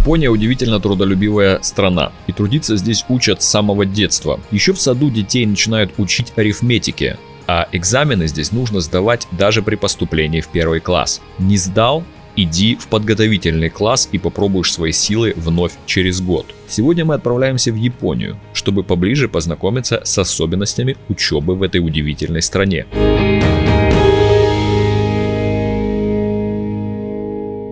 Япония удивительно трудолюбивая страна, и трудиться здесь учат с самого детства. Еще в саду детей начинают учить арифметике, а экзамены здесь нужно сдавать даже при поступлении в 1 класс. Не сдал? Иди в подготовительный класс и попробуешь свои силы вновь через год. Сегодня мы отправляемся в Японию, чтобы поближе познакомиться с особенностями учебы в этой удивительной стране.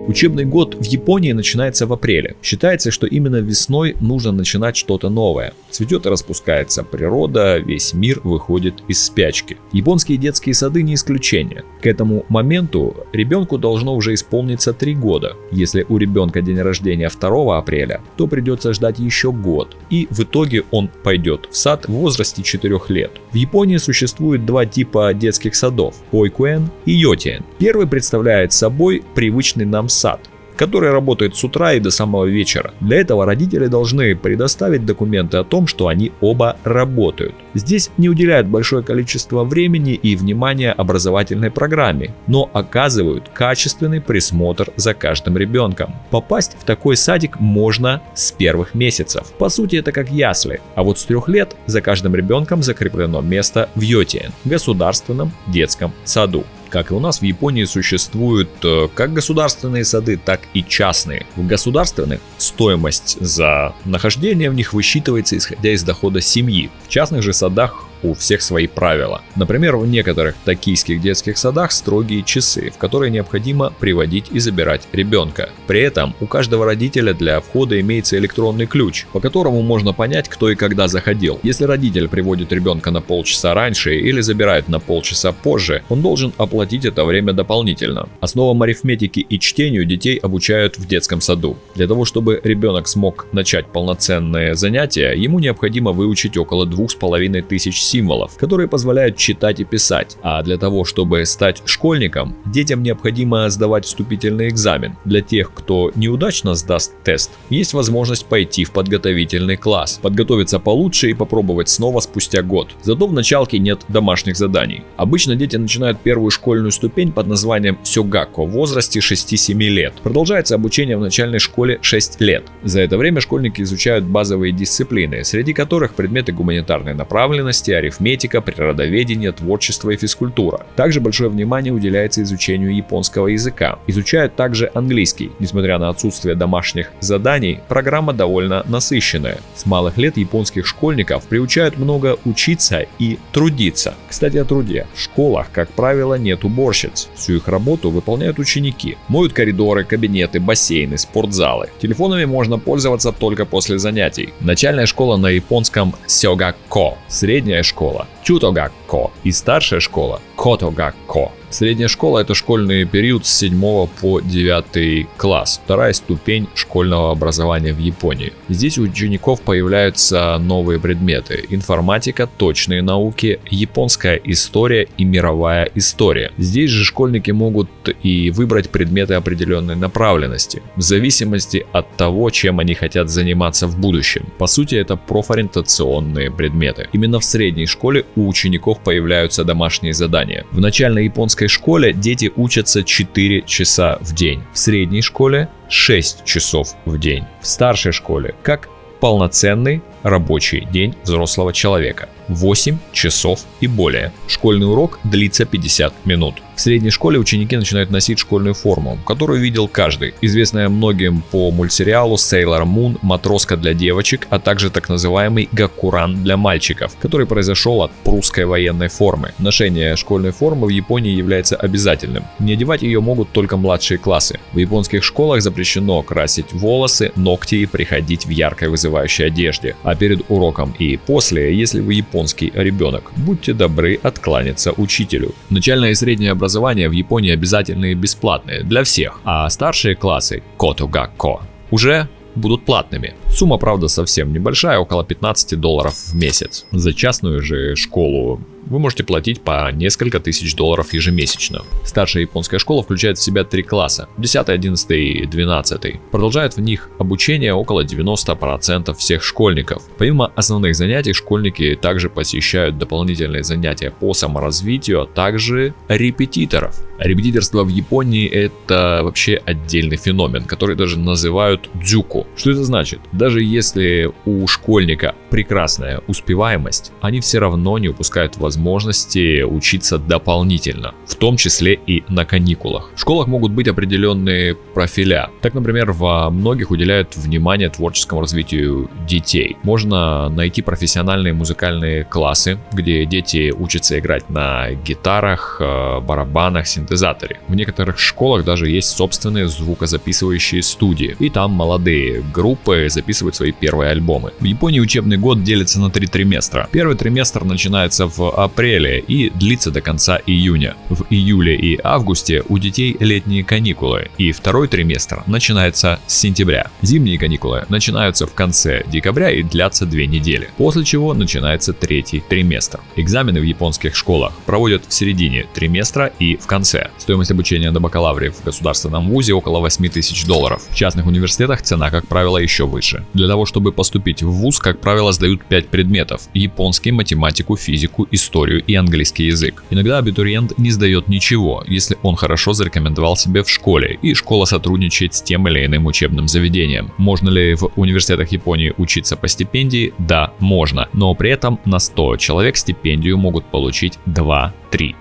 Учебный год в Японии начинается в апреле. Считается, что именно весной нужно начинать что-то новое. Цветет и распускается природа, весь мир выходит из спячки. Японские детские сады не исключение. К этому моменту ребенку должно уже исполниться 3 года. Если у ребенка день рождения 2 апреля, то придется ждать еще год. И в итоге он пойдет в сад в возрасте 4 лет. В Японии существует 2 типа детских садов – Бойкуэн и Йотиэн. Первый представляет собой привычный нам сад, который работает с утра и до самого вечера. Для этого родители должны предоставить документы о том, что они оба работают. Здесь не уделяют большое количество времени и внимания образовательной программе, но оказывают качественный присмотр за каждым ребенком. Попасть в такой садик можно с первых месяцев. По сути, это как ясли. А вот с 3 лет за каждым ребенком закреплено место в Йотиэн – государственном детском саду. Как и у нас, в Японии существуют как государственные сады, так и частные. В государственных стоимость за нахождение в них высчитывается исходя из дохода семьи. В частных же садах у всех свои правила. Например, в некоторых токийских детских садах строгие часы, в которые необходимо приводить и забирать ребенка. При этом у каждого родителя для входа имеется электронный ключ, по которому можно понять, кто и когда заходил. Если родитель приводит ребенка на полчаса раньше или забирает на полчаса позже, он должен оплатить это время дополнительно. Основам арифметики и чтению детей обучают в детском саду. Для того, чтобы ребенок смог начать полноценные занятия, ему необходимо выучить около 2500 символов, которые позволяют читать и писать. А для того, чтобы стать школьником, детям необходимо сдавать вступительный экзамен. Для тех, кто неудачно сдаст тест, есть возможность пойти в подготовительный класс, подготовиться получше и попробовать снова спустя год. Зато в началке нет домашних заданий. Обычно дети начинают первую школьную ступень под названием сёгако в возрасте 6-7 лет. Продолжается обучение в начальной школе 6 лет. За это время школьники изучают базовые дисциплины, среди которых предметы гуманитарной направленности, арифметика, природоведение, творчество и физкультура. Также большое внимание уделяется изучению японского языка. Изучают также английский. Несмотря на отсутствие домашних заданий, программа довольно насыщенная. С малых лет японских школьников приучают много учиться и трудиться. Кстати, о труде. В школах, как правило, нет уборщиц. Всю их работу выполняют ученики. Моют коридоры, кабинеты, бассейны, спортзалы. Телефонами можно пользоваться только после занятий. Начальная школа на японском сёгако. Средняя школа чутогакко и старшая школа котогакко. Средняя школа – это школьный период с 7 по 9 класс, вторая ступень школьного образования в Японии. Здесь у учеников появляются новые предметы – информатика, точные науки, японская история и мировая история. Здесь же школьники могут и выбрать предметы определенной направленности, в зависимости от того, чем они хотят заниматься в будущем. По сути, это профориентационные предметы. Именно в средней школе у учеников появляются домашние задания. В начальной японской школе дети учатся 4 часа в день, в средней школе 6 часов в день, в старшей школе как полноценный рабочий день взрослого человека, 8 часов и более. Школьный урок длится 50 минут. В средней школе ученики начинают носить школьную форму, которую видел каждый. Известная многим по мультсериалу Sailor Moon матроска для девочек, а также так называемый гакуран для мальчиков, который произошел от прусской военной формы. Ношение школьной формы в Японии является обязательным. Не одевать ее могут только младшие классы. В японских школах запрещено красить волосы, ногти и приходить в яркой вызывающей одежде. А перед уроком и после, если вы японский ребенок, будьте добры откланяться учителю. Начальное и среднее образование в Японии обязательные и бесплатные для всех, а старшие классы котогакко уже будут платными. Сумма, правда, совсем небольшая, около $15 в месяц. За частную же школу вы можете платить по несколько тысяч долларов ежемесячно. Старшая японская школа включает в себя 3 класса: 10, 11 и 12. Продолжает в них обучение около 90% всех школьников. Помимо основных занятий, школьники также посещают дополнительные занятия по саморазвитию, а также репетиторов. Репетиторство в Японии — это вообще отдельный феномен, который даже называют дзюку. Что это значит? Даже если у школьника прекрасная успеваемость, они все равно не упускают возможности учиться дополнительно, в том числе и на каникулах. В школах могут быть определенные профиля. Так, например, во многих уделяют внимание творческому развитию детей. Можно найти профессиональные музыкальные классы, где дети учатся играть на гитарах, барабанах, синтезаторе. В некоторых школах даже есть собственные звукозаписывающие студии, и там молодые группы записывают свои первые альбомы. В Японии учебный год делится на 3 триместра. Первый триместр начинается в апреле и длится до конца июня. В июле и августе у детей летние каникулы, и второй триместр начинается с сентября. Зимние каникулы начинаются в конце декабря и длятся 2 недели, после чего начинается третий триместр. Экзамены в японских школах проводят в середине триместра и в конце. Стоимость обучения до бакалаврии в государственном вузе около $8000. В частных университетах цена, как правило, еще выше. Для того, чтобы поступить в вуз, как правило, сдают 5 предметов: японский, математику, физику, историю и английский язык. Иногда абитуриент не сдает ничего, если он хорошо зарекомендовал себя в школе, и школа сотрудничает с тем или иным учебным заведением. Можно ли в университетах Японии учиться по стипендии? Да, можно, но при этом на 100 человек стипендию могут получить 2-3.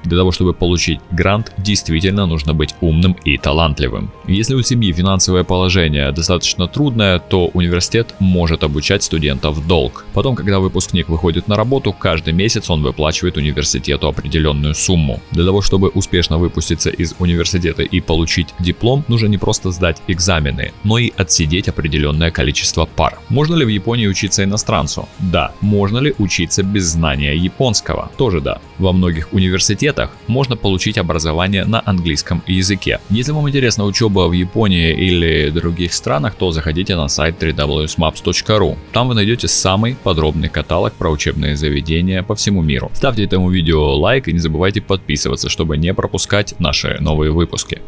Для того, чтобы получить грант, действительно нужно быть умным и талантливым. Если у семьи финансовое положение достаточно трудное, то университет может обучать студентов в долг. Потом, когда выпускник выходит на работу, каждый месяц он выплачивает университету определенную сумму. Для того, чтобы успешно выпуститься из университета и получить диплом, нужно не просто сдать экзамены, но и отсидеть определенное количество пар. Можно ли в Японии учиться иностранцу? Да. Можно ли учиться без знания японского? Тоже да. Во многих университетах можно получить образование на английском языке. Если вам интересна учеба в Японии или других странах, то заходите на сайт www.maps.ru. Там вы найдете самый подробный каталог про учебные заведения по всему миру. Ставьте этому видео лайк и не забывайте подписываться, чтобы не пропускать наши новые выпуски.